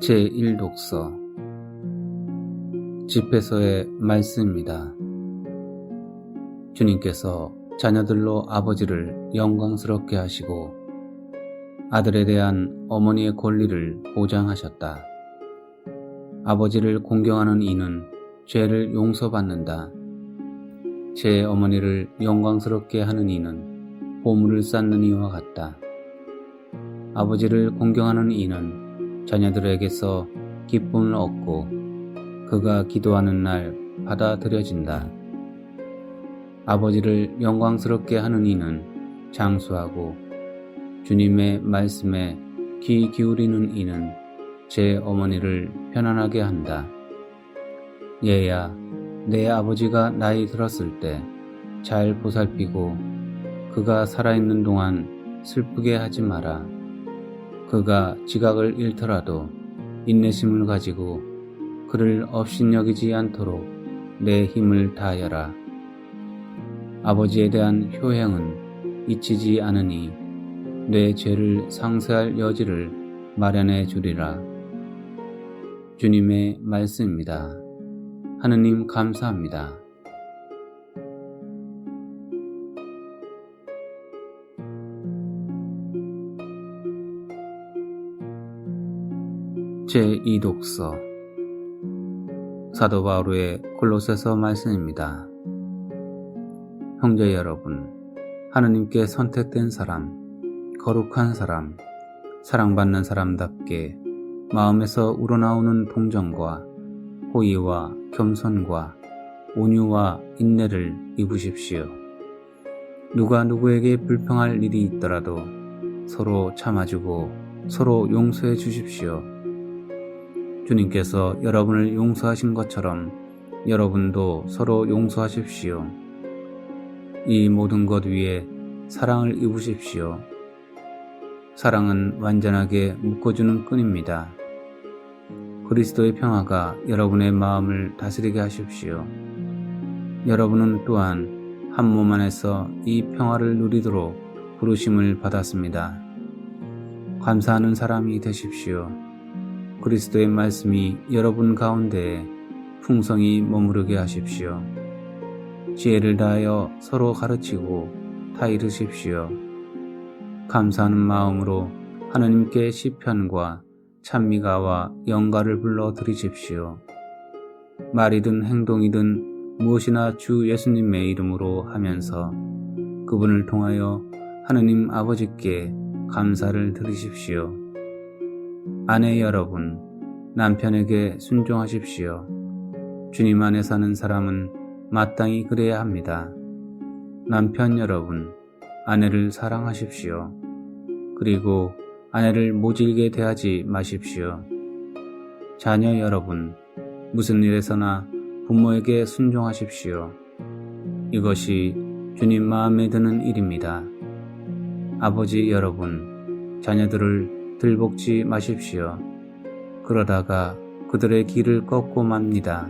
제1독서 집회서의 말씀입니다. 주님께서 자녀들로 아버지를 영광스럽게 하시고 아들에 대한 어머니의 권리를 보장하셨다. 아버지를 공경하는 이는 죄를 용서받는다. 제 어머니를 영광스럽게 하는 이는 보물을 쌓는 이와 같다. 아버지를 공경하는 이는 자녀들에게서 기쁨을 얻고 그가 기도하는 날 받아들여진다. 아버지를 영광스럽게 하는 이는 장수하고 주님의 말씀에 귀 기울이는 이는 제 어머니를 편안하게 한다. 얘야, 내 아버지가 나이 들었을 때 잘 보살피고 그가 살아있는 동안 슬프게 하지 마라. 그가 지각을 잃더라도 인내심을 가지고 그를 업신여기지 않도록 내 힘을 다하여라. 아버지에 대한 효행은 잊히지 않으니 내 죄를 상쇄할 여지를 마련해 주리라. 주님의 말씀입니다. 하느님 감사합니다. 제2독서 사도 바울의 골로새서 말씀입니다. 형제 여러분, 하느님께 선택된 사람, 거룩한 사람, 사랑받는 사람답게 마음에서 우러나오는 동정과 호의와 겸손과 온유와 인내를 입으십시오. 누가 누구에게 불평할 일이 있더라도 서로 참아주고 서로 용서해 주십시오. 주님께서 여러분을 용서하신 것처럼 여러분도 서로 용서하십시오. 이 모든 것 위에 사랑을 입으십시오. 사랑은 완전하게 묶어주는 끈입니다. 그리스도의 평화가 여러분의 마음을 다스리게 하십시오. 여러분은 또한 한 몸 안에서 이 평화를 누리도록 부르심을 받았습니다. 감사하는 사람이 되십시오. 그리스도의 말씀이 여러분 가운데에 풍성히 머무르게 하십시오. 지혜를 다하여 서로 가르치고 타이르십시오. 감사하는 마음으로 하느님께 시편과 찬미가와 영가를 불러 드리십시오. 말이든 행동이든 무엇이나 주 예수님의 이름으로 하면서 그분을 통하여 하느님 아버지께 감사를 드리십시오. 아내 여러분, 남편에게 순종하십시오. 주님 안에 사는 사람은 마땅히 그래야 합니다. 남편 여러분, 아내를 사랑하십시오. 그리고 아내를 모질게 대하지 마십시오. 자녀 여러분, 무슨 일에서나 부모에게 순종하십시오. 이것이 주님 마음에 드는 일입니다. 아버지 여러분, 자녀들을 들볶지 마십시오. 그러다가 그들의 길을 꺾고 맙니다.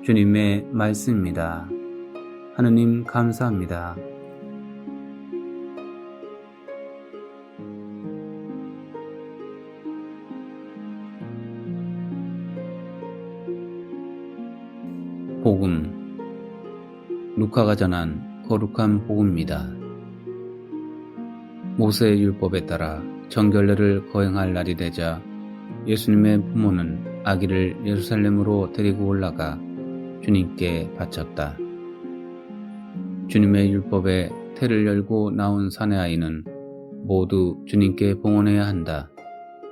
주님의 말씀입니다. 하느님 감사합니다. 복음 루카가 전한 거룩한 복음입니다. 모세의 율법에 따라 정결례를 거행할 날이 되자 예수님의 부모는 아기를 예루살렘으로 데리고 올라가 주님께 바쳤다. 주님의 율법에 태를 열고 나온 사내아이는 모두 주님께 봉헌해야 한다.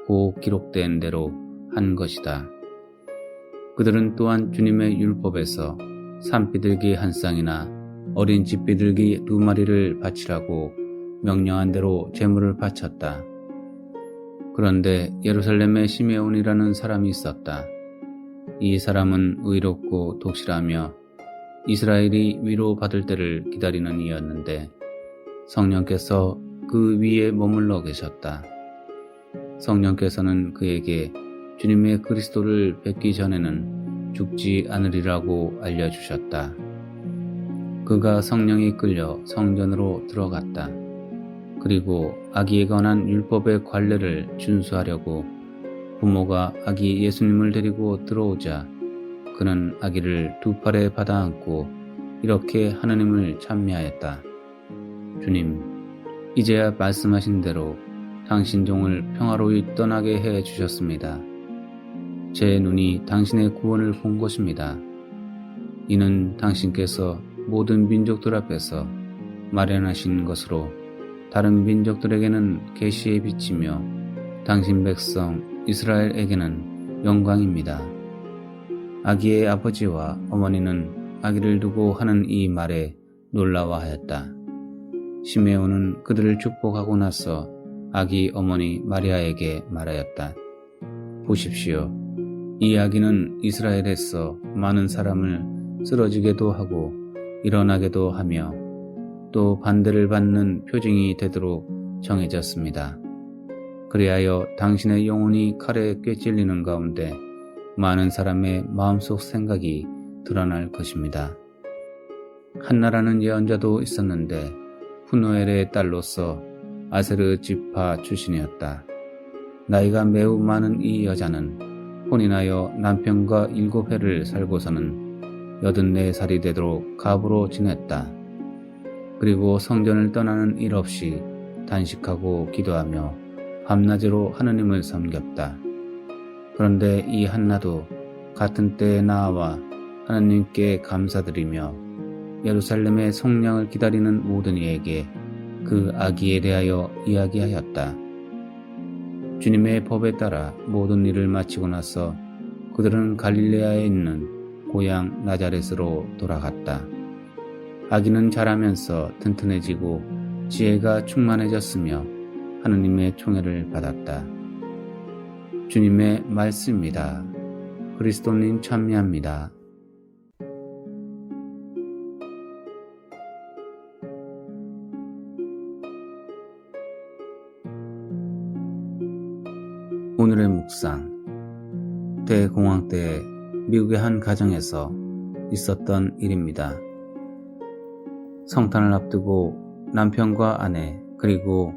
고 기록된 대로 한 것이다. 그들은 또한 주님의 율법에서 산비둘기 한 쌍이나 어린 집비둘기 2마리를 바치라고 명령한 대로 제물을 바쳤다. 그런데 예루살렘에 시메온이라는 사람이 있었다. 이 사람은 의롭고 독실하며 이스라엘이 위로받을 때를 기다리는 이였는데 성령께서 그 위에 머물러 계셨다. 성령께서는 그에게 주님의 그리스도를 뵙기 전에는 죽지 않으리라고 알려주셨다. 그가 성령에 끌려 성전으로 들어갔다. 그리고 아기에 관한 율법의 관례를 준수하려고 부모가 아기 예수님을 데리고 들어오자 그는 아기를 두 팔에 받아 안고 이렇게 하나님을 찬미하였다. 주님, 이제야 말씀하신 대로 당신 종을 평화로이 떠나게 해 주셨습니다. 제 눈이 당신의 구원을 본 것입니다. 이는 당신께서 모든 민족들 앞에서 마련하신 것으로 다른 민족들에게는 계시의 빛이며 당신 백성 이스라엘에게는 영광입니다. 아기의 아버지와 어머니는 아기를 두고 하는 이 말에 놀라워하였다. 시메온은 그들을 축복하고 나서 아기 어머니 마리아에게 말하였다. 보십시오. 이 아기는 이스라엘에서 많은 사람을 쓰러지게도 하고 일어나게도 하며 또 반대를 받는 표징이 되도록 정해졌습니다. 그리하여 당신의 영혼이 칼에 꿰찔리는 가운데 많은 사람의 마음속 생각이 드러날 것입니다. 한나라는 예언자도 있었는데 푸누엘의 딸로서 아세르 지파 출신이었다. 나이가 매우 많은 이 여자는 혼인하여 남편과 7해를 살고서는 84살이 되도록 갑으로 지냈다. 그리고 성전을 떠나는 일 없이 단식하고 기도하며 밤낮으로 하느님을 섬겼다. 그런데 이 한나도 같은 때에 나와 하나님께 감사드리며 예루살렘의 성령을 기다리는 모든 이에게 그 아기에 대하여 이야기하였다. 주님의 법에 따라 모든 일을 마치고 나서 그들은 갈릴레아에 있는 고향 나자렛으로 돌아갔다. 아기는 자라면서 튼튼해지고 지혜가 충만해졌으며 하느님의 총애를 받았다. 주님의 말씀입니다. 그리스도님 찬미합니다. 오늘의 묵상. 대공황 때 미국의 한 가정에서 있었던 일입니다. 성탄을 앞두고 남편과 아내 그리고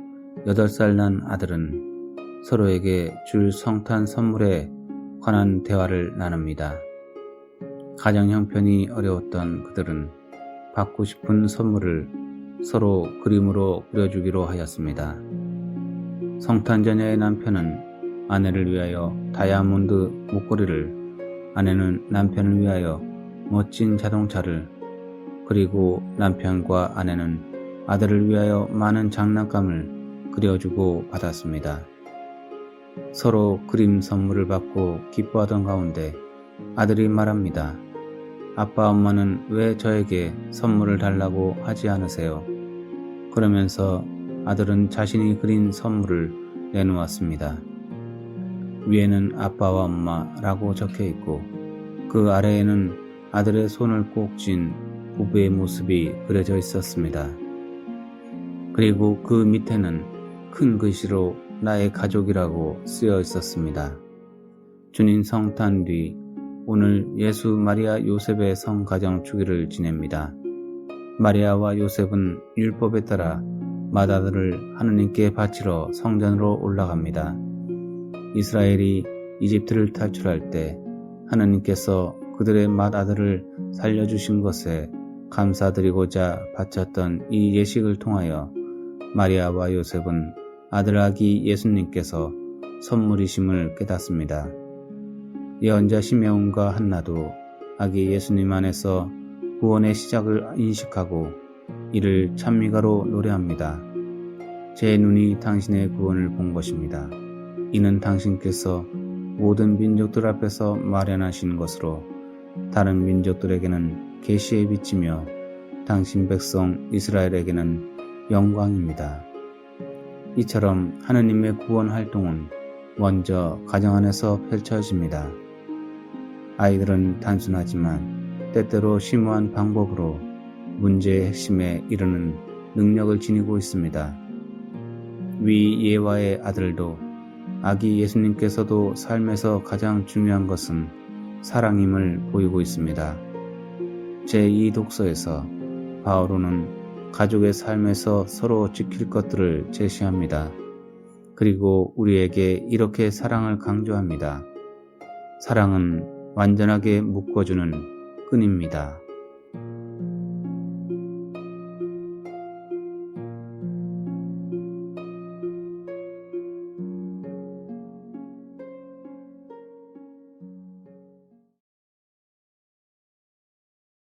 8살 난 아들은 서로에게 줄 성탄 선물에 관한 대화를 나눕니다. 가정 형편이 어려웠던 그들은 받고 싶은 선물을 서로 그림으로 그려주기로 하였습니다. 성탄 전야의 남편은 아내를 위하여 다이아몬드 목걸이를, 아내는 남편을 위하여 멋진 자동차를, 그리고 남편과 아내는 아들을 위하여 많은 장난감을 그려주고 받았습니다. 서로 그림 선물을 받고 기뻐하던 가운데 아들이 말합니다. 아빠, 엄마는 왜 저에게 선물을 달라고 하지 않으세요? 그러면서 아들은 자신이 그린 선물을 내놓았습니다. 위에는 아빠와 엄마라고 적혀 있고 그 아래에는 아들의 손을 꼭 쥔 부부의 모습이 그려져 있었습니다. 그리고 그 밑에는 큰 글씨로 나의 가족이라고 쓰여 있었습니다. 주님 성탄 뒤 오늘 예수 마리아 요셉의 성가정 주기를 지냅니다. 마리아와 요셉은 율법에 따라 맏아들을 하느님께 바치러 성전으로 올라갑니다. 이스라엘이 이집트를 탈출할 때 하느님께서 그들의 맏아들을 살려주신 것에 감사드리고자 바쳤던 이 예식을 통하여 마리아와 요셉은 아들아기 예수님께서 선물이심을 깨닫습니다. 예언자 시메온과 한나도 아기 예수님 안에서 구원의 시작을 인식하고 이를 찬미가로 노래합니다. 제 눈이 당신의 구원을 본 것입니다. 이는 당신께서 모든 민족들 앞에서 마련하신 것으로 다른 민족들에게는 계시의 빛이며 당신 백성 이스라엘에게는 영광입니다. 이처럼 하느님의 구원 활동은 먼저 가정 안에서 펼쳐집니다. 아이들은 단순하지만 때때로 심오한 방법으로 문제의 핵심에 이르는 능력을 지니고 있습니다. 위 예화의 아들도 아기 예수님께서도 삶에서 가장 중요한 것은 사랑임을 보이고 있습니다. 제2 독서에서 바오로는 가족의 삶에서 서로 지킬 것들을 제시합니다. 그리고 우리에게 이렇게 사랑을 강조합니다. 사랑은 완전하게 묶어주는 끈입니다.